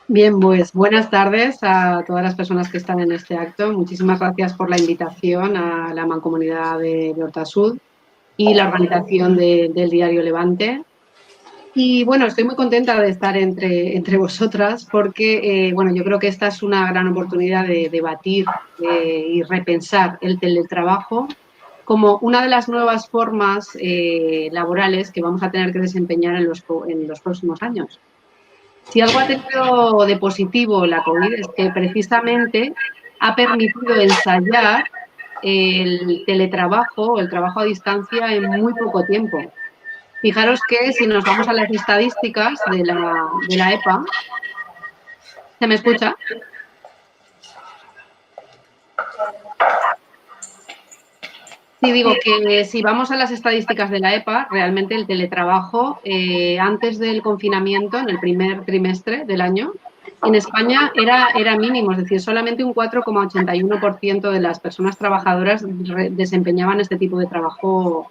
Bien, pues buenas tardes a todas las personas que están en este acto. Muchísimas gracias por la invitación a la Mancomunidad de Hortasud y la organización del Diario Levante. Y bueno, estoy muy contenta de estar entre vosotras porque, bueno, yo creo que esta es una gran oportunidad de debatir y repensar el teletrabajo como una de las nuevas formas laborales que vamos a tener que desempeñar en los próximos años. Si algo ha tenido de positivo la COVID es que precisamente ha permitido ensayar el teletrabajo, el trabajo a distancia en muy poco tiempo. Fijaros que si nos vamos a las estadísticas de la EPA, ¿se me escucha? Sí, digo que si vamos a las estadísticas de la EPA, realmente el teletrabajo antes del confinamiento, en el primer trimestre del año, en España era mínimo, es decir, solamente un 4,81% de las personas trabajadoras desempeñaban este tipo de trabajo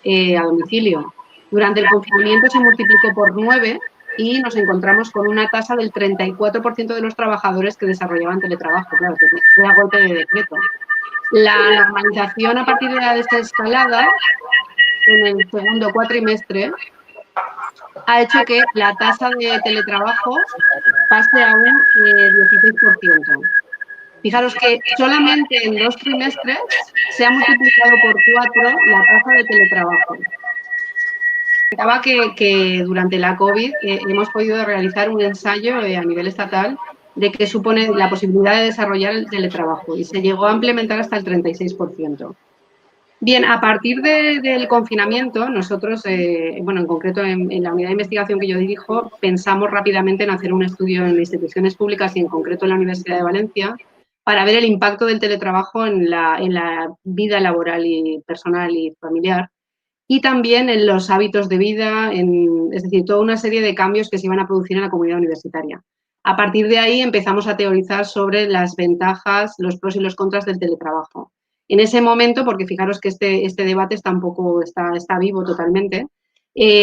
a domicilio. Durante el confinamiento se multiplicó por 9 y nos encontramos con una tasa del 34% de los trabajadores que desarrollaban teletrabajo. Claro, que fue a golpe de decreto. La normalización a partir de la desescalada en el segundo cuatrimestre ha hecho que la tasa de teletrabajo pase a un 16%. Fijaros que solamente en 2 trimestres se ha multiplicado por 4 la tasa de teletrabajo. Comentaba que durante la COVID hemos podido realizar un ensayo a nivel estatal de qué supone la posibilidad de desarrollar el teletrabajo y se llegó a implementar hasta el 36%. Bien, a partir del confinamiento, nosotros, bueno, en concreto en la unidad de investigación que yo dirijo, pensamos rápidamente en hacer un estudio en instituciones públicas y en concreto en la Universidad de Valencia para ver el impacto del teletrabajo en la vida laboral y personal y familiar y también en los hábitos de vida, es decir, toda una serie de cambios que se iban a producir en la comunidad universitaria. A partir de ahí empezamos a teorizar sobre las ventajas, los pros y los contras del teletrabajo. En ese momento, porque fijaros que este debate tampoco está vivo totalmente,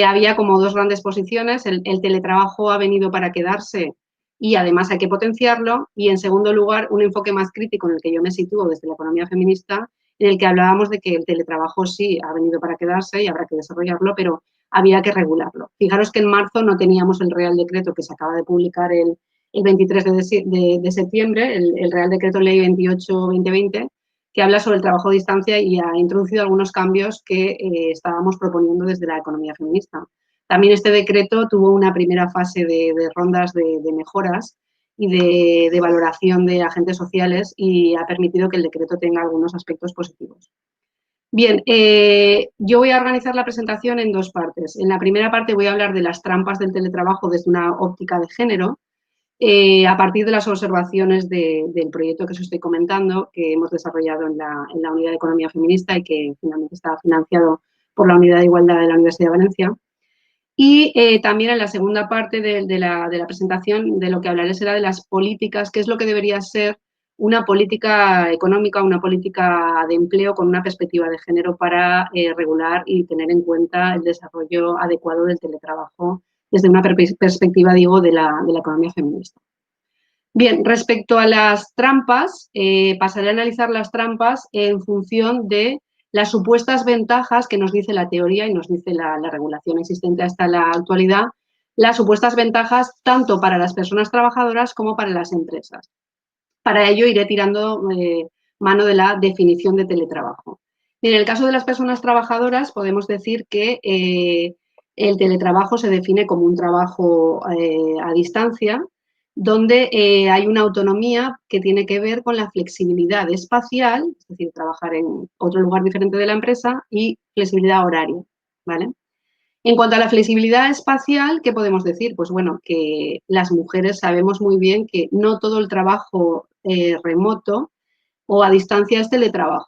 había como dos grandes posiciones. El teletrabajo ha venido para quedarse y además hay que potenciarlo. Y en segundo lugar, un enfoque más crítico en el que yo me sitúo desde la economía feminista, en el que hablábamos de que el teletrabajo sí ha venido para quedarse y habrá que desarrollarlo, pero había que regularlo. Fijaros que en marzo no teníamos el Real Decreto que se acaba de publicar el 23 de septiembre, el Real Decreto Ley 28-2020, que habla sobre el trabajo a distancia y ha introducido algunos cambios que estábamos proponiendo desde la economía feminista. También este decreto tuvo una primera fase de rondas de mejoras y de valoración de agentes sociales y ha permitido que el decreto tenga algunos aspectos positivos. Bien, yo voy a organizar la presentación en dos partes. En la primera parte voy a hablar de las trampas del teletrabajo desde una óptica de género, a partir de las observaciones del proyecto que os estoy comentando, que hemos desarrollado en la Unidad de Economía Feminista y que finalmente está financiado por la Unidad de Igualdad de la Universidad de Valencia. Y también en la segunda parte de la presentación de lo que hablaré será de las políticas, qué es lo que debería ser una política económica, una política de empleo con una perspectiva de género para regular y tener en cuenta el desarrollo adecuado del teletrabajo desde una perspectiva, digo, de la economía feminista. Bien, respecto a las trampas, pasaré a analizar las trampas en función de las supuestas ventajas que nos dice la teoría y nos dice la regulación existente hasta la actualidad, las supuestas ventajas tanto para las personas trabajadoras como para las empresas. Para ello iré tirando mano de la definición de teletrabajo. En el caso de las personas trabajadoras podemos decir que el teletrabajo se define como un trabajo a distancia donde hay una autonomía que tiene que ver con la flexibilidad espacial, es decir, trabajar en otro lugar diferente de la empresa, y flexibilidad horaria, ¿vale? En cuanto a la flexibilidad espacial, ¿qué podemos decir? Pues bueno, que las mujeres sabemos muy bien que no todo el trabajo remoto o a distancia es teletrabajo.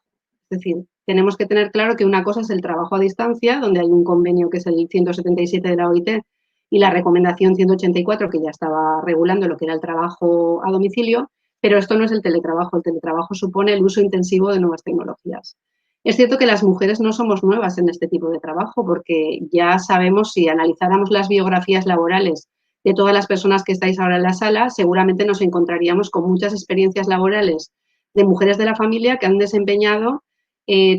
Es decir, tenemos que tener claro que una cosa es el trabajo a distancia, donde hay un convenio que es el 177 de la OIT y la recomendación 184 que ya estaba regulando lo que era el trabajo a domicilio, pero esto no es el teletrabajo. El teletrabajo supone el uso intensivo de nuevas tecnologías. Es cierto que las mujeres no somos nuevas en este tipo de trabajo porque ya sabemos, si analizáramos las biografías laborales de todas las personas que estáis ahora en la sala, seguramente nos encontraríamos con muchas experiencias laborales de mujeres de la familia que han desempeñado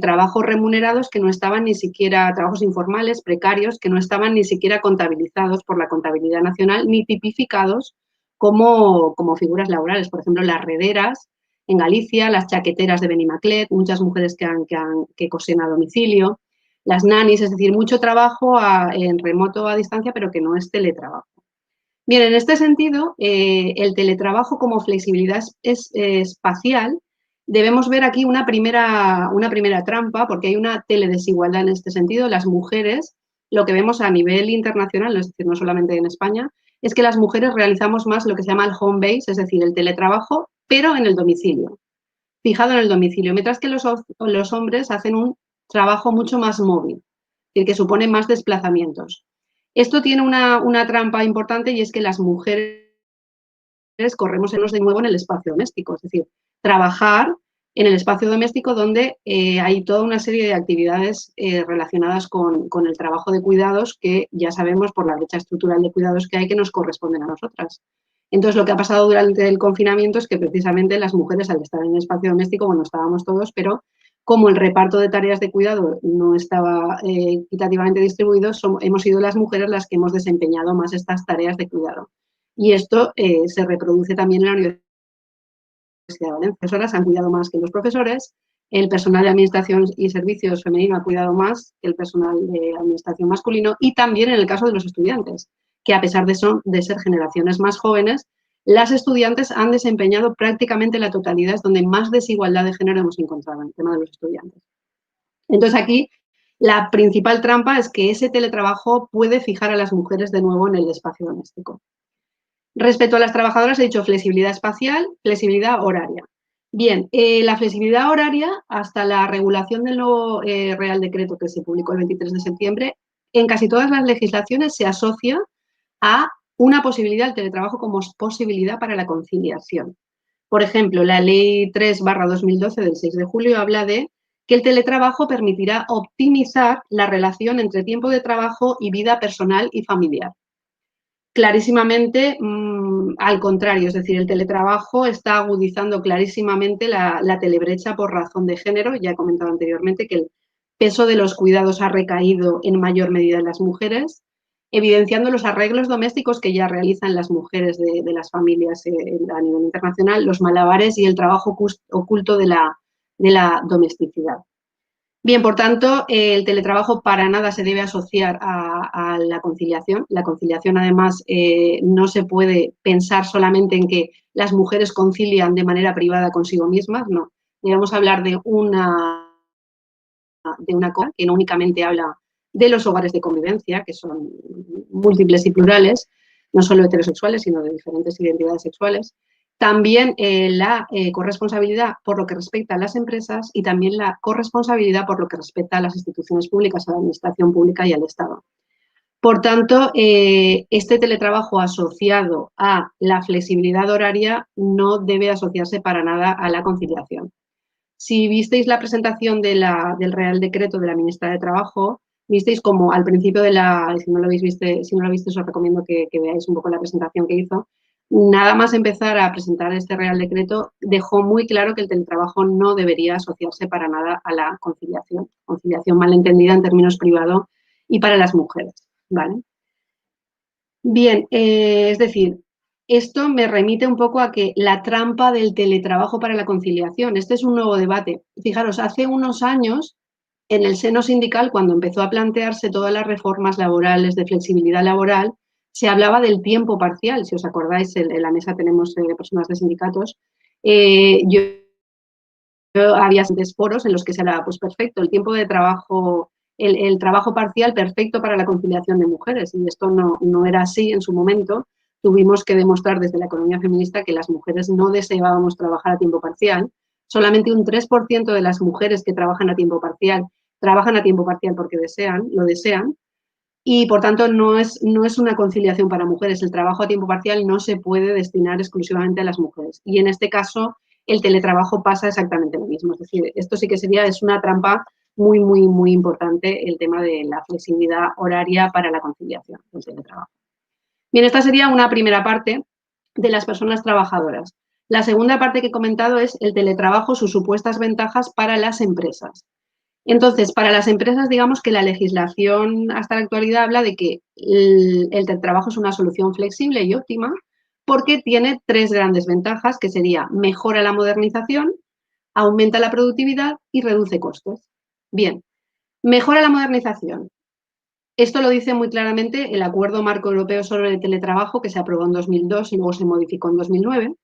trabajos remunerados que no estaban ni siquiera, trabajos informales, precarios, que no estaban ni siquiera contabilizados por la contabilidad nacional ni tipificados como figuras laborales. Por ejemplo, las rederas en Galicia, las chaqueteras de Benimaclet, muchas mujeres que cosen a domicilio, las nannies, es decir, mucho trabajo en remoto a distancia, pero que no es teletrabajo. Bien, en este sentido, el teletrabajo como flexibilidad espacial, debemos ver aquí una primera trampa, porque hay una teledesigualdad en este sentido. Las mujeres, lo que vemos a nivel internacional, es decir, no solamente en España, es que las mujeres realizamos más lo que se llama el home base, es decir, el teletrabajo, pero en el domicilio, fijado en el domicilio, mientras que los hombres hacen un trabajo mucho más móvil, es decir, que supone más desplazamientos. Esto tiene una trampa importante y es que las mujeres corremos de nuevo en el espacio doméstico, es decir, trabajar en el espacio doméstico donde hay toda una serie de actividades relacionadas con el trabajo de cuidados que ya sabemos por la brecha estructural de cuidados que hay que nos corresponden a nosotras. Entonces, lo que ha pasado durante el confinamiento es que precisamente las mujeres al estar en el espacio doméstico, bueno, estábamos todos, pero como el reparto de tareas de cuidado no estaba equitativamente distribuido, hemos sido las mujeres las que hemos desempeñado más estas tareas de cuidado. Y esto se reproduce también en la Universidad de Valencia. Las profesoras han cuidado más que los profesores, el personal de administración y servicios femenino ha cuidado más que el personal de administración masculino y también en el caso de los estudiantes, que a pesar de ser generaciones más jóvenes, las estudiantes han desempeñado prácticamente la totalidad, es donde más desigualdad de género hemos encontrado en el tema de los estudiantes. Entonces aquí la principal trampa es que ese teletrabajo puede fijar a las mujeres de nuevo en el espacio doméstico. Respecto a las trabajadoras he dicho flexibilidad espacial, flexibilidad horaria. Bien, la flexibilidad horaria, hasta la regulación del nuevo Real Decreto que se publicó el 23 de septiembre, en casi todas las legislaciones se asocia a una posibilidad, el teletrabajo como posibilidad para la conciliación. Por ejemplo, la Ley 3/2012 del 6 de julio habla de que el teletrabajo permitirá optimizar la relación entre tiempo de trabajo y vida personal y familiar. Clarísimamente, al contrario, es decir, el teletrabajo está agudizando clarísimamente la telebrecha por razón de género. Ya he comentado anteriormente que el peso de los cuidados ha recaído en mayor medida en las mujeres, evidenciando los arreglos domésticos que ya realizan las mujeres de las familias a nivel internacional, los malabares y el trabajo oculto de la domesticidad. Bien, por tanto, el teletrabajo para nada se debe asociar a la conciliación. La conciliación, además, no se puede pensar solamente en que las mujeres concilian de manera privada consigo mismas, no. Debemos hablar de una cosa que no únicamente habla de los hogares de convivencia, que son múltiples y plurales, no solo heterosexuales, sino de diferentes identidades sexuales. También la corresponsabilidad por lo que respecta a las empresas y también la corresponsabilidad por lo que respecta a las instituciones públicas, a la administración pública y al Estado. Por tanto, este teletrabajo asociado a la flexibilidad horaria no debe asociarse para nada a la conciliación. Si visteis la presentación del Real Decreto de la Ministra de Trabajo, visteis como al principio si no lo visteis, os recomiendo que veáis un poco la presentación que hizo. Nada más empezar a presentar este Real Decreto, dejó muy claro que el teletrabajo no debería asociarse para nada a la conciliación malentendida en términos privados y para las mujeres, ¿vale? Bien, es decir, esto me remite un poco a que la trampa del teletrabajo para la conciliación, este es un nuevo debate. Fijaros, hace unos años, en el seno sindical, cuando empezó a plantearse todas las reformas laborales de flexibilidad laboral, se hablaba del tiempo parcial. Si os acordáis, en la mesa tenemos personas de sindicatos. Yo había foros en los que se hablaba, pues perfecto, el tiempo de trabajo, el trabajo parcial perfecto para la conciliación de mujeres. Y esto no era así en su momento. Tuvimos que demostrar desde la economía feminista que las mujeres no deseábamos trabajar a tiempo parcial. Solamente un 3% de las mujeres que trabajan a tiempo parcial porque lo desean. Y, por tanto, no es una conciliación para mujeres. El trabajo a tiempo parcial no se puede destinar exclusivamente a las mujeres. Y, en este caso, el teletrabajo pasa exactamente lo mismo. Es decir, esto sí que es una trampa muy, muy, muy importante, el tema de la flexibilidad horaria para la conciliación del teletrabajo. Bien, esta sería una primera parte de las personas trabajadoras. La segunda parte que he comentado es el teletrabajo, sus supuestas ventajas para las empresas. Entonces, para las empresas, digamos que la legislación hasta la actualidad habla de que el teletrabajo es una solución flexible y óptima porque tiene tres grandes ventajas, que sería mejora la modernización, aumenta la productividad y reduce costes. Bien, mejora la modernización. Esto lo dice muy claramente el Acuerdo Marco Europeo sobre el Teletrabajo, que se aprobó en 2002 y luego se modificó en 2009,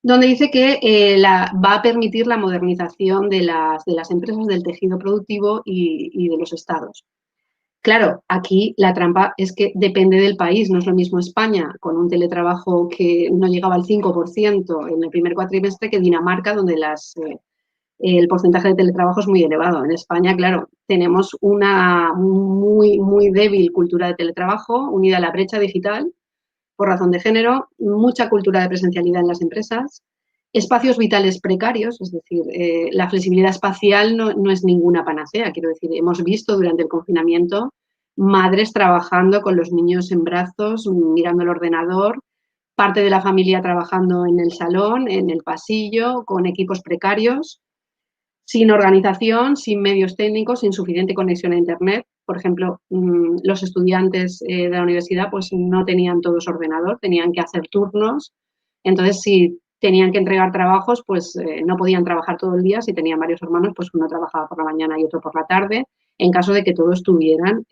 donde dice que va a permitir la modernización de las empresas, del tejido productivo y de los estados. Claro, aquí la trampa es que depende del país, no es lo mismo España, con un teletrabajo que no llegaba al 5% en el primer cuatrimestre, que Dinamarca, donde el porcentaje de teletrabajo es muy elevado. En España, claro, tenemos una muy débil cultura de teletrabajo unida a la brecha digital por razón de género, mucha cultura de presencialidad en las empresas, espacios vitales precarios, es decir, la flexibilidad espacial no es ninguna panacea. Quiero decir, hemos visto durante el confinamiento madres trabajando con los niños en brazos, mirando el ordenador, parte de la familia trabajando en el salón, en el pasillo, con equipos precarios, sin organización, sin medios técnicos, sin suficiente conexión a Internet. Por ejemplo, los estudiantes de la universidad pues no tenían todos ordenador, tenían que hacer turnos. Entonces, si tenían que entregar trabajos, pues no podían trabajar todo el día. Si tenían varios hermanos, pues uno trabajaba por la mañana y otro por la tarde, en caso de que todos tuvieran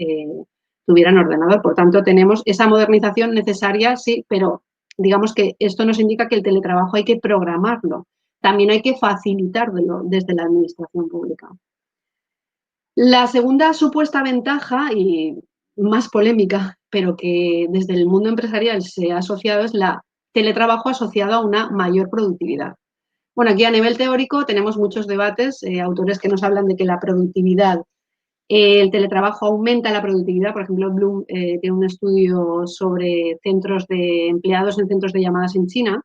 ordenador. Por tanto, tenemos esa modernización necesaria, sí, pero digamos que esto nos indica que el teletrabajo hay que programarlo. También hay que facilitarlo desde la administración pública. La segunda supuesta ventaja, y más polémica, pero que desde el mundo empresarial se ha asociado, es la teletrabajo asociado a una mayor productividad. Bueno, aquí a nivel teórico tenemos muchos debates, autores que nos hablan de que la productividad, el teletrabajo aumenta la productividad. Por ejemplo, Bloom tiene un estudio sobre centros de empleados en centros de llamadas en China,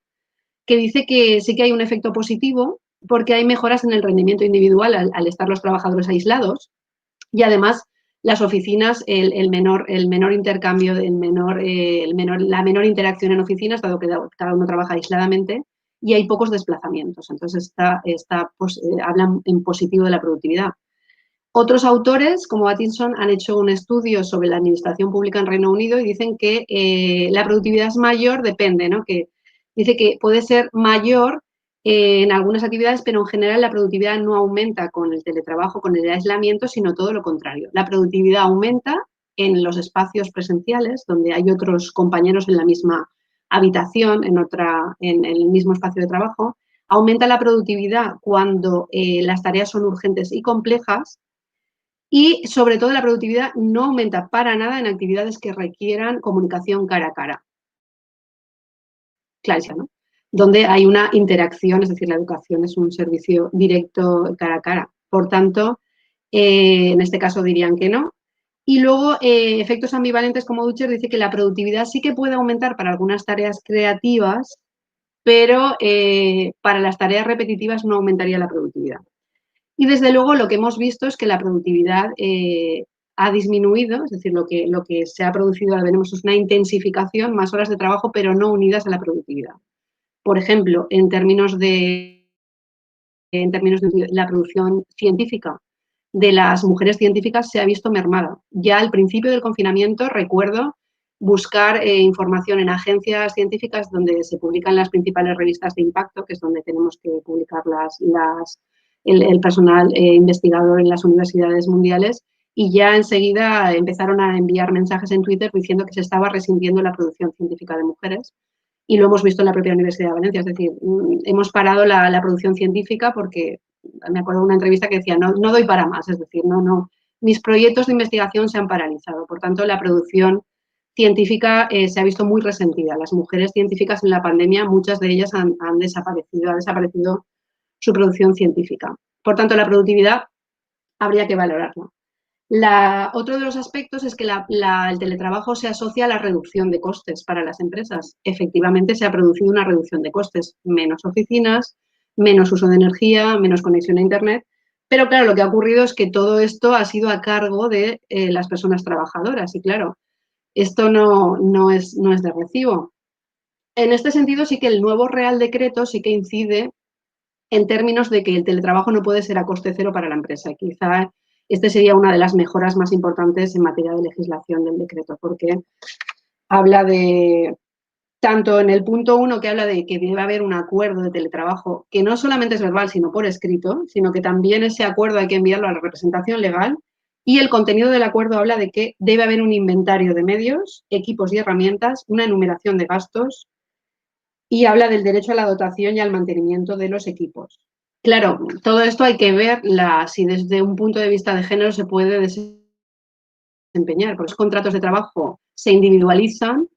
que dice que sí que hay un efecto positivo porque hay mejoras en el rendimiento individual al estar los trabajadores aislados y además las oficinas, el menor intercambio, la menor interacción en oficinas, dado que cada uno trabaja aisladamente y hay pocos desplazamientos. Entonces, hablan en positivo de la productividad. Otros autores, como Atkinson, han hecho un estudio sobre la administración pública en Reino Unido y dicen que la productividad es mayor, depende, ¿no? Que dice que puede ser mayor en algunas actividades, pero en general la productividad no aumenta con el teletrabajo, con el aislamiento, sino todo lo contrario. La productividad aumenta en los espacios presenciales, donde hay otros compañeros en la misma habitación, en el mismo espacio de trabajo. Aumenta la productividad cuando las tareas son urgentes y complejas, y sobre todo la productividad no aumenta para nada en actividades que requieran comunicación cara a cara. Clarísima, ¿no? Donde hay una interacción, es decir, la educación es un servicio directo cara a cara. Por tanto, en este caso dirían que no. Y luego, efectos ambivalentes, como Ducher dice que la productividad sí que puede aumentar para algunas tareas creativas, pero para las tareas repetitivas no aumentaría la productividad. Y desde luego lo que hemos visto es que la productividad ha disminuido, es decir, lo que se ha producido ahora veremos es una intensificación, más horas de trabajo, pero no unidas a la productividad. Por ejemplo, en términos de la producción científica de las mujeres científicas se ha visto mermada. Ya al principio del confinamiento recuerdo buscar información en agencias científicas donde se publican las principales revistas de impacto, que es donde tenemos que publicar el personal investigador en las universidades mundiales, y ya enseguida empezaron a enviar mensajes en Twitter diciendo que se estaba resintiendo la producción científica de mujeres. Y lo hemos visto en la propia Universidad de Valencia, es decir, hemos parado la producción científica porque me acuerdo de una entrevista que decía, no doy para más, es decir, mis proyectos de investigación se han paralizado. Por tanto, la producción científica se ha visto muy resentida. Las mujeres científicas en la pandemia, muchas de ellas han desaparecido, ha desaparecido su producción científica. Por tanto, la productividad habría que valorarla. Otro de los aspectos es que el teletrabajo se asocia a la reducción de costes para las empresas. Efectivamente, se ha producido una reducción de costes, menos oficinas, menos uso de energía, menos conexión a Internet, pero claro, lo que ha ocurrido es que todo esto ha sido a cargo de las personas trabajadoras y claro, Esto no es de recibo. En este sentido, sí que el nuevo Real Decreto sí que incide en términos de que el teletrabajo no puede ser a coste cero para la empresa. Quizá este sería una de las mejoras más importantes en materia de legislación del decreto, porque habla de, tanto en el punto 1 que habla de que debe haber un acuerdo de teletrabajo, que no solamente es verbal, sino por escrito, sino que también ese acuerdo hay que enviarlo a la representación legal, y el contenido del acuerdo habla de que debe haber un inventario de medios, equipos y herramientas, una enumeración de gastos, y habla del derecho a la dotación y al mantenimiento de los equipos. Claro, todo esto hay que ver si desde un punto de vista de género se puede desempeñar, porque los contratos de trabajo se individualizan.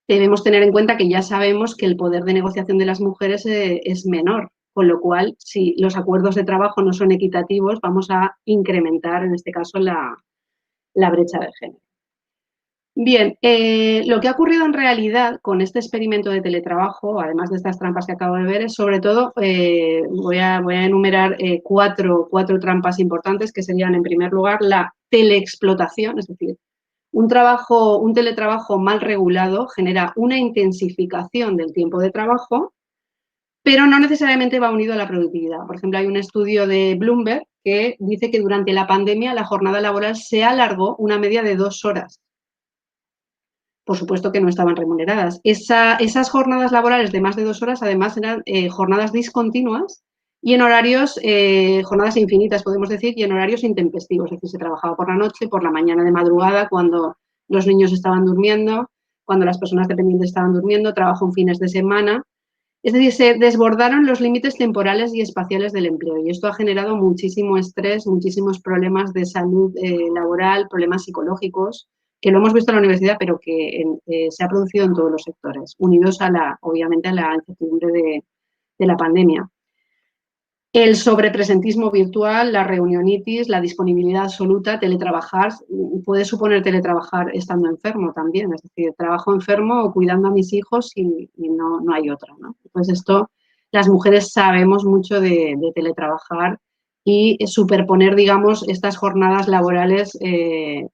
Debemos tener en cuenta que ya sabemos que el poder de negociación de las mujeres es menor, con lo cual, si los acuerdos de trabajo no son equitativos, vamos a incrementar, en este caso, la brecha de género. Bien, lo que ha ocurrido en realidad con este experimento de teletrabajo, además de estas trampas que acabo de ver, es sobre todo, voy a enumerar cuatro trampas importantes, que serían, en primer lugar, la teleexplotación, es decir, un teletrabajo mal regulado genera una intensificación del tiempo de trabajo, pero no necesariamente va unido a la productividad. Por ejemplo, hay un estudio de Bloomberg que dice que durante la pandemia la jornada laboral se alargó una media de 2 horas. Por supuesto que no estaban remuneradas. Esas jornadas laborales de más de 2 horas, además, eran jornadas discontinuas y en horarios, jornadas infinitas, podemos decir, y en horarios intempestivos. Es decir, se trabajaba por la noche, por la mañana de madrugada, cuando los niños estaban durmiendo, cuando las personas dependientes estaban durmiendo, trabajo en fines de semana. Es decir, se desbordaron los límites temporales y espaciales del empleo y esto ha generado muchísimo estrés, muchísimos problemas de salud laboral, problemas psicológicos, que lo hemos visto en la universidad, pero que se ha producido en todos los sectores, unidos obviamente a la incertidumbre de la pandemia. El sobrepresentismo virtual, la reunionitis, la disponibilidad absoluta, teletrabajar, puede suponer teletrabajar estando enfermo también, es decir, trabajo enfermo o cuidando a mis hijos y no hay otra, ¿no? Entonces esto, las mujeres sabemos mucho de teletrabajar y superponer, digamos, estas jornadas laborales,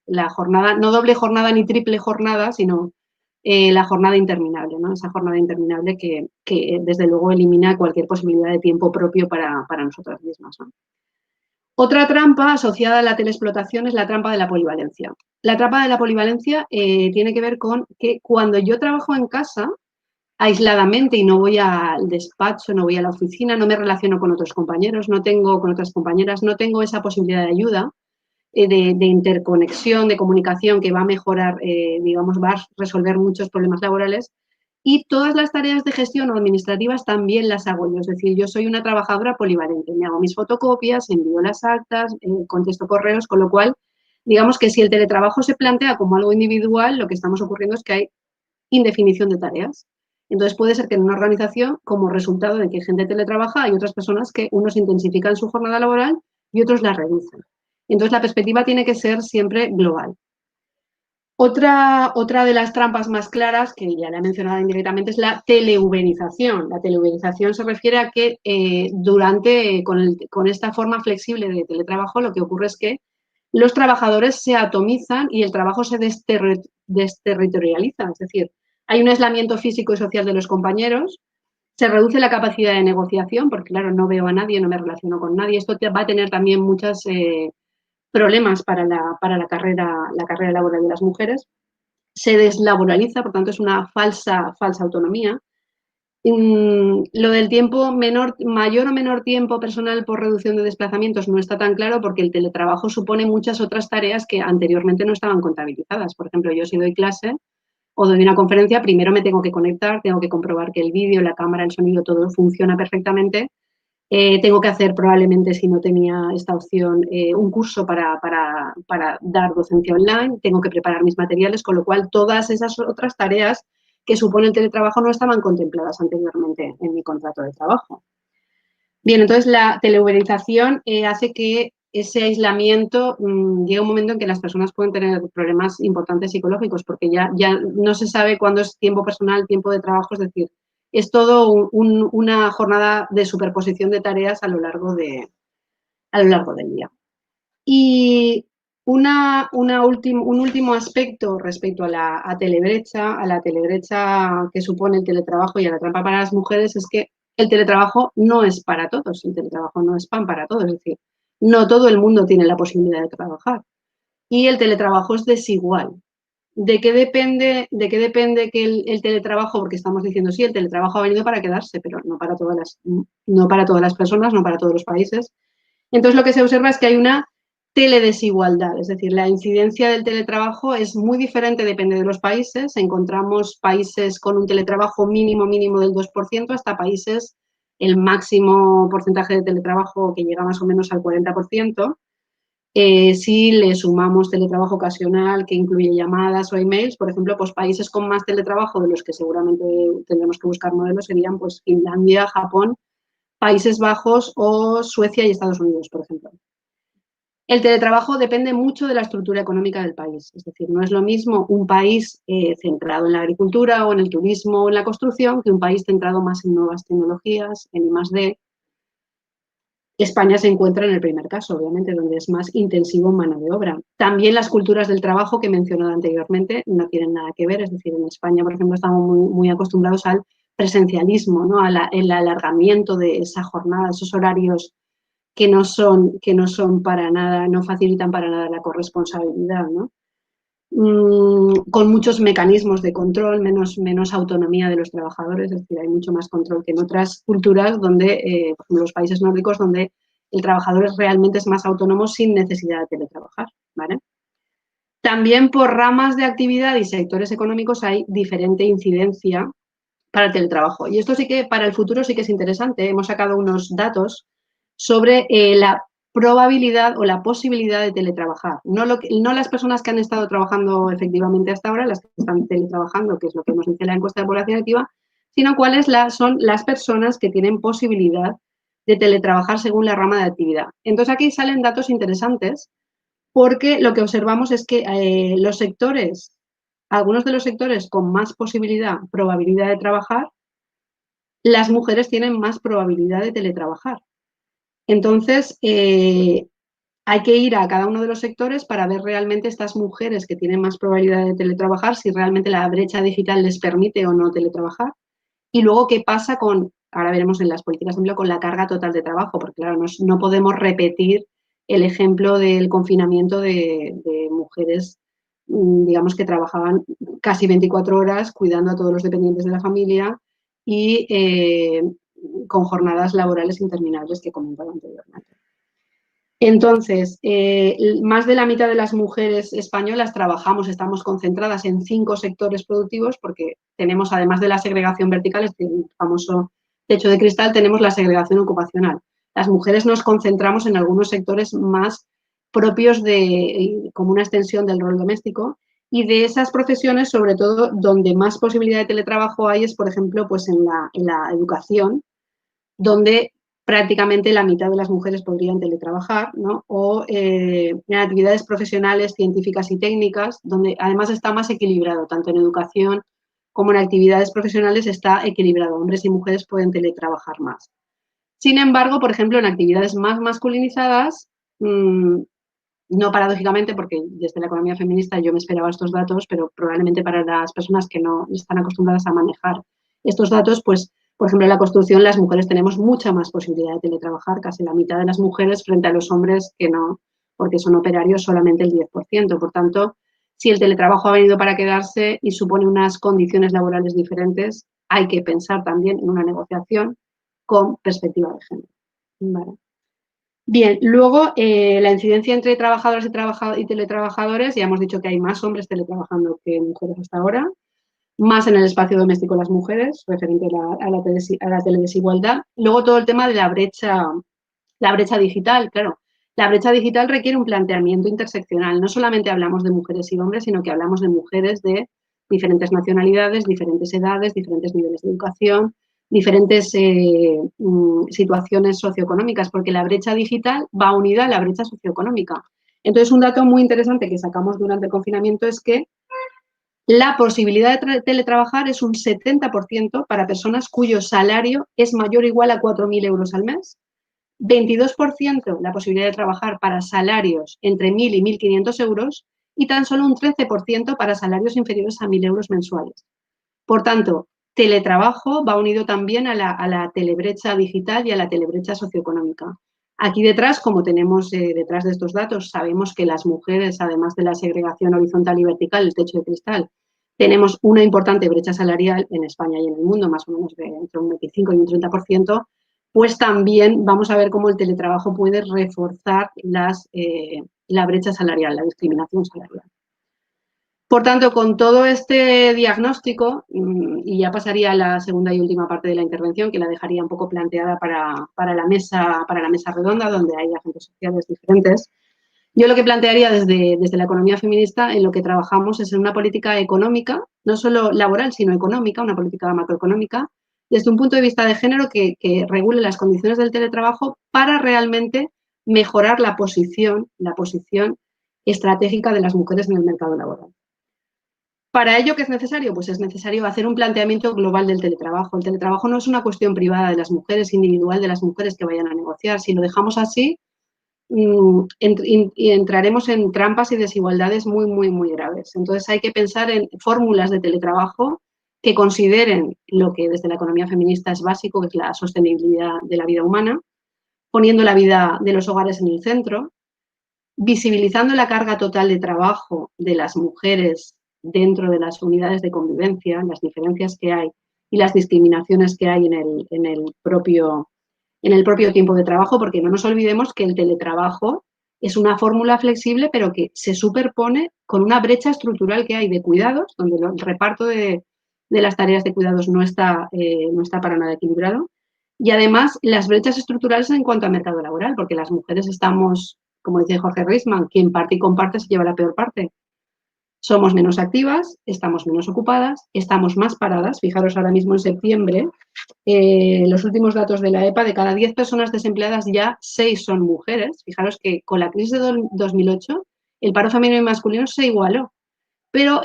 la jornada, no doble jornada ni triple jornada, sino la jornada interminable, ¿no? Esa jornada interminable que desde luego elimina cualquier posibilidad de tiempo propio para nosotras mismas, ¿no? Otra trampa asociada a la teleexplotación es la trampa de la polivalencia. La trampa de la polivalencia tiene que ver con que cuando yo trabajo en casa, aisladamente y no voy al despacho, no voy a la oficina, no me relaciono con otros compañeros, no tengo con otras compañeras, no tengo esa posibilidad de ayuda, de interconexión, de comunicación que va a mejorar, digamos, va a resolver muchos problemas laborales. Y todas las tareas de gestión o administrativas también las hago yo. Es decir, yo soy una trabajadora polivalente. Me hago mis fotocopias, envío las actas, contesto correos, con lo cual, digamos que si el teletrabajo se plantea como algo individual, lo que estamos ocurriendo es que hay indefinición de tareas. Entonces puede ser que en una organización, como resultado de que gente teletrabaja, hay otras personas que unos intensifican su jornada laboral y otros la reducen. Entonces la perspectiva tiene que ser siempre global. Otra de las trampas más claras, que ya le he mencionado indirectamente, es la teleuberización. La teleuberización se refiere a que con esta forma flexible de teletrabajo, lo que ocurre es que los trabajadores se atomizan y el trabajo se desterritorializa. Es decir, hay un aislamiento físico y social de los compañeros, se reduce la capacidad de negociación, porque claro, no veo a nadie, no me relaciono con nadie. Esto va a tener también muchos problemas para la carrera laboral de las mujeres. Se deslaboraliza, por tanto, es una falsa autonomía. Lo del tiempo mayor o menor tiempo personal por reducción de desplazamientos no está tan claro porque el teletrabajo supone muchas otras tareas que anteriormente no estaban contabilizadas. Por ejemplo, yo si doy clase o doy una conferencia, primero me tengo que conectar, tengo que comprobar que el vídeo, la cámara, el sonido, todo funciona perfectamente. Tengo que hacer probablemente, si no tenía esta opción, un curso para dar docencia online, tengo que preparar mis materiales, con lo cual todas esas otras tareas que supone el teletrabajo no estaban contempladas anteriormente en mi contrato de trabajo. Bien, entonces la teleuberización hace que ese aislamiento llegue un momento en que las personas pueden tener problemas importantes psicológicos porque ya no se sabe cuándo es tiempo personal, tiempo de trabajo, es decir, es todo una jornada de superposición de tareas a lo largo del día. Y Un último aspecto respecto a la telebrecha que supone el teletrabajo y a la trampa para las mujeres es que el teletrabajo no es para todos, el teletrabajo no es pan para todos, es decir, no todo el mundo tiene la posibilidad de trabajar y el teletrabajo es desigual. ¿De qué depende que el teletrabajo? Porque estamos diciendo, sí, el teletrabajo ha venido para quedarse, pero no para todas las personas, no para todos los países. Entonces, lo que se observa es que hay una teledesigualdad, es decir, la incidencia del teletrabajo es muy diferente, depende de los países. Encontramos países con un teletrabajo mínimo del 2% hasta países el máximo porcentaje de teletrabajo que llega más o menos al 40%. Si le sumamos teletrabajo ocasional que incluye llamadas o emails, por ejemplo, pues países con más teletrabajo de los que seguramente tendremos que buscar modelos serían pues Finlandia, Japón, Países Bajos o Suecia y Estados Unidos, por ejemplo. El teletrabajo depende mucho de la estructura económica del país, es decir, no es lo mismo un país centrado en la agricultura o en el turismo o en la construcción que un país centrado más en nuevas tecnologías, en I+D. España se encuentra en el primer caso, obviamente, donde es más intensivo en mano de obra. También las culturas del trabajo que he mencionado anteriormente no tienen nada que ver, es decir, en España, por ejemplo, estamos muy acostumbrados al presencialismo, ¿no? El alargamiento de esa jornada, esos horarios que no son para nada, no facilitan para nada la corresponsabilidad, ¿no? Con muchos mecanismos de control, menos autonomía de los trabajadores, es decir, hay mucho más control que en otras culturas donde, por ejemplo, los países nórdicos, donde el trabajador realmente es más autónomo sin necesidad de teletrabajar, ¿vale? También por ramas de actividad y sectores económicos hay diferente incidencia para el teletrabajo. Y esto sí que para el futuro sí que es interesante. Hemos sacado unos datos sobre la probabilidad o la posibilidad de teletrabajar. No las personas que han estado trabajando efectivamente hasta ahora, las que están teletrabajando, que es lo que nos dice la encuesta de población activa, sino cuáles son las personas que tienen posibilidad de teletrabajar según la rama de actividad. Entonces aquí salen datos interesantes porque lo que observamos es que algunos de los sectores con más probabilidad de trabajar, las mujeres tienen más probabilidad de teletrabajar. Entonces, hay que ir a cada uno de los sectores para ver realmente estas mujeres que tienen más probabilidad de teletrabajar, si realmente la brecha digital les permite o no teletrabajar. Y luego, ¿qué pasa ahora veremos en las políticas de empleo, con la carga total de trabajo? Porque, claro, no podemos repetir el ejemplo del confinamiento de mujeres, digamos, que trabajaban casi 24 horas cuidando a todos los dependientes de la familia y con jornadas laborales interminables que comentaba anteriormente. Entonces, más de la mitad de las mujeres españolas estamos concentradas en 5 sectores productivos porque tenemos, además de la segregación vertical, este famoso techo de cristal, tenemos la segregación ocupacional. Las mujeres nos concentramos en algunos sectores más propios como una extensión del rol doméstico y de esas profesiones, sobre todo, donde más posibilidad de teletrabajo hay es, por ejemplo, pues en la educación, donde prácticamente la mitad de las mujeres podrían teletrabajar, ¿no? O en actividades profesionales, científicas y técnicas, donde además está más equilibrado, tanto en educación como en actividades profesionales está equilibrado. Hombres y mujeres pueden teletrabajar más. Sin embargo, por ejemplo, en actividades más masculinizadas, no paradójicamente, porque desde la economía feminista yo me esperaba estos datos, pero probablemente para las personas que no están acostumbradas a manejar estos datos, pues, por ejemplo, en la construcción las mujeres tenemos mucha más posibilidad de teletrabajar, casi la mitad de las mujeres frente a los hombres que no, porque son operarios solamente el 10%. Por tanto, si el teletrabajo ha venido para quedarse y supone unas condiciones laborales diferentes, hay que pensar también en una negociación con perspectiva de género. ¿Vale? Bien, luego la incidencia entre trabajadoras y teletrabajadores, ya hemos dicho que hay más hombres teletrabajando que mujeres hasta ahora, más en el espacio doméstico las mujeres, referente a la teledesigualdad. Luego todo el tema de la brecha digital, claro. La brecha digital requiere un planteamiento interseccional. No solamente hablamos de mujeres y hombres, sino que hablamos de mujeres de diferentes nacionalidades, diferentes edades, diferentes niveles de educación, diferentes situaciones socioeconómicas, porque la brecha digital va unida a la brecha socioeconómica. Entonces, un dato muy interesante que sacamos durante el confinamiento es que la posibilidad de teletrabajar es un 70% para personas cuyo salario es mayor o igual a 4.000 euros al mes, 22% la posibilidad de trabajar para salarios entre 1.000 y 1.500 euros y tan solo un 13% para salarios inferiores a 1.000 euros mensuales. Por tanto, teletrabajo va unido también a la telebrecha digital y a la telebrecha socioeconómica. Aquí detrás, como tenemos detrás de estos datos, sabemos que las mujeres, además de la segregación horizontal y vertical, el techo de cristal, tenemos una importante brecha salarial en España y en el mundo, más o menos entre un 25 y un 30%, pues también vamos a ver cómo el teletrabajo puede reforzar la brecha salarial, la discriminación salarial. Por tanto, con todo este diagnóstico, y ya pasaría a la segunda y última parte de la intervención, que la dejaría un poco planteada para la mesa redonda, donde hay agentes sociales diferentes, yo lo que plantearía desde la economía feminista, en lo que trabajamos es en una política económica, no solo laboral, sino económica, una política macroeconómica, desde un punto de vista de género que regule las condiciones del teletrabajo para realmente mejorar la posición estratégica de las mujeres en el mercado laboral. ¿Para ello qué es necesario? Pues es necesario hacer un planteamiento global del teletrabajo. El teletrabajo no es una cuestión privada de las mujeres, individual de las mujeres que vayan a negociar. Si lo dejamos así, entraremos en trampas y desigualdades muy, muy, muy graves. Entonces hay que pensar en fórmulas de teletrabajo que consideren lo que desde la economía feminista es básico, que es la sostenibilidad de la vida humana, poniendo la vida de los hogares en el centro, visibilizando la carga total de trabajo de las mujeres dentro de las unidades de convivencia, las diferencias que hay y las discriminaciones que hay en el propio tiempo de trabajo, porque no nos olvidemos que el teletrabajo es una fórmula flexible, pero que se superpone con una brecha estructural que hay de cuidados, donde el reparto de las tareas de cuidados no está para nada equilibrado. Y además, las brechas estructurales en cuanto al mercado laboral, porque las mujeres estamos, como dice Jorge Reisman, quien parte y comparte se lleva la peor parte. Somos menos activas, estamos menos ocupadas, estamos más paradas. Fijaros ahora mismo en septiembre, los últimos datos de la EPA, de cada 10 personas desempleadas ya 6 son mujeres. Fijaros que con la crisis de 2008 el paro femenino y masculino se igualó, pero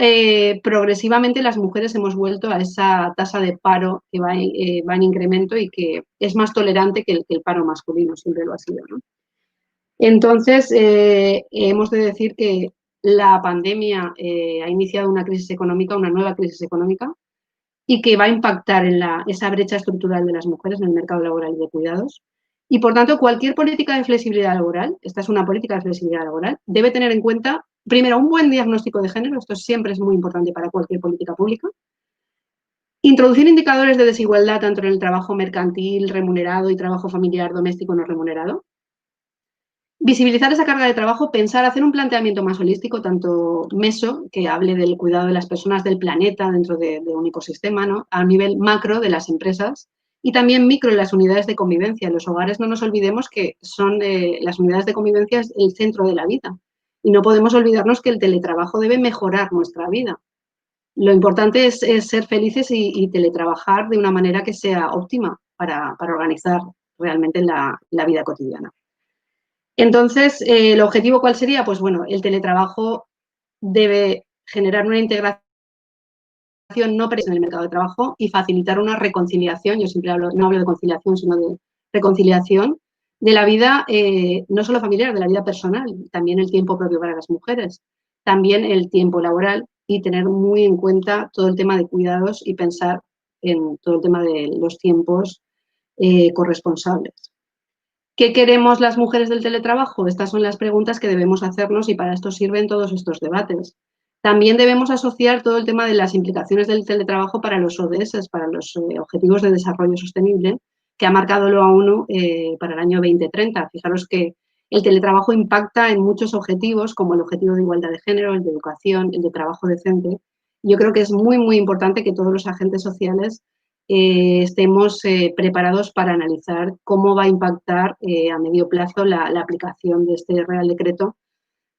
progresivamente las mujeres hemos vuelto a esa tasa de paro que va en incremento y que es más tolerante que el paro masculino, siempre lo ha sido, ¿no? Entonces, hemos de decir que la pandemia ha iniciado una crisis económica, una nueva crisis económica, y que va a impactar en esa brecha estructural de las mujeres en el mercado laboral y de cuidados. Y, por tanto, cualquier política de flexibilidad laboral, esta es una política de flexibilidad laboral, debe tener en cuenta, primero, un buen diagnóstico de género, esto siempre es muy importante para cualquier política pública, introducir indicadores de desigualdad tanto en el trabajo mercantil, remunerado y trabajo familiar, doméstico, no remunerado, visibilizar esa carga de trabajo, pensar, hacer un planteamiento más holístico, tanto meso, que hable del cuidado de las personas del planeta dentro de un ecosistema, ¿no? A nivel macro de las empresas y también micro en las unidades de convivencia. En los hogares no nos olvidemos que son las unidades de convivencia es el centro de la vida y no podemos olvidarnos que el teletrabajo debe mejorar nuestra vida. Lo importante es ser felices y teletrabajar de una manera que sea óptima para organizar realmente la vida cotidiana. Entonces, ¿el objetivo cuál sería? Pues bueno, el teletrabajo debe generar una integración no en el mercado de trabajo y facilitar una reconciliación, yo siempre no hablo de conciliación, sino de reconciliación de la vida, no solo familiar, de la vida personal, también el tiempo propio para las mujeres, también el tiempo laboral y tener muy en cuenta todo el tema de cuidados y pensar en todo el tema de los tiempos corresponsables. ¿Qué queremos las mujeres del teletrabajo? Estas son las preguntas que debemos hacernos y para esto sirven todos estos debates. También debemos asociar todo el tema de las implicaciones del teletrabajo para los ODS, para los Objetivos de Desarrollo Sostenible, que ha marcado la ONU para el año 2030. Fijaros que el teletrabajo impacta en muchos objetivos, como el objetivo de igualdad de género, el de educación, el de trabajo decente. Yo creo que es muy, muy importante que todos los agentes sociales estemos preparados para analizar cómo va a impactar a medio plazo la aplicación de este Real Decreto,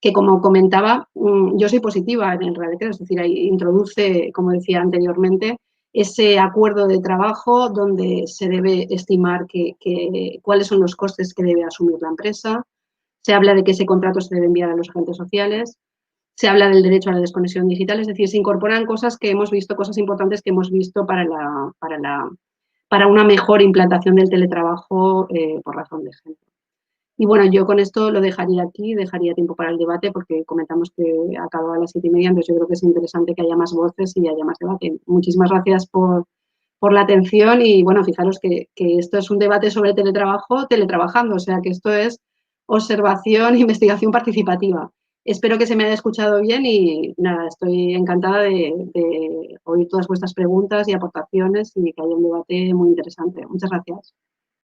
que como comentaba, yo soy positiva en el Real Decreto, es decir, ahí introduce, como decía anteriormente, ese acuerdo de trabajo donde se debe estimar cuáles son los costes que debe asumir la empresa, se habla de que ese contrato se debe enviar a los agentes sociales, se habla del derecho a la desconexión digital, es decir, se incorporan cosas que hemos visto, cosas importantes que hemos visto para una mejor implantación del teletrabajo por razón de género. Y bueno, yo con esto lo dejaría aquí, dejaría tiempo para el debate porque comentamos que acaba a las 7:30, entonces yo creo que es interesante que haya más voces y haya más debate. Muchísimas gracias por la atención y bueno, fijaros que esto es un debate sobre teletrabajo, teletrabajando, o sea que esto es observación, investigación participativa. Espero que se me haya escuchado bien y nada, estoy encantada de oír todas vuestras preguntas y aportaciones y que haya un debate muy interesante. Muchas gracias.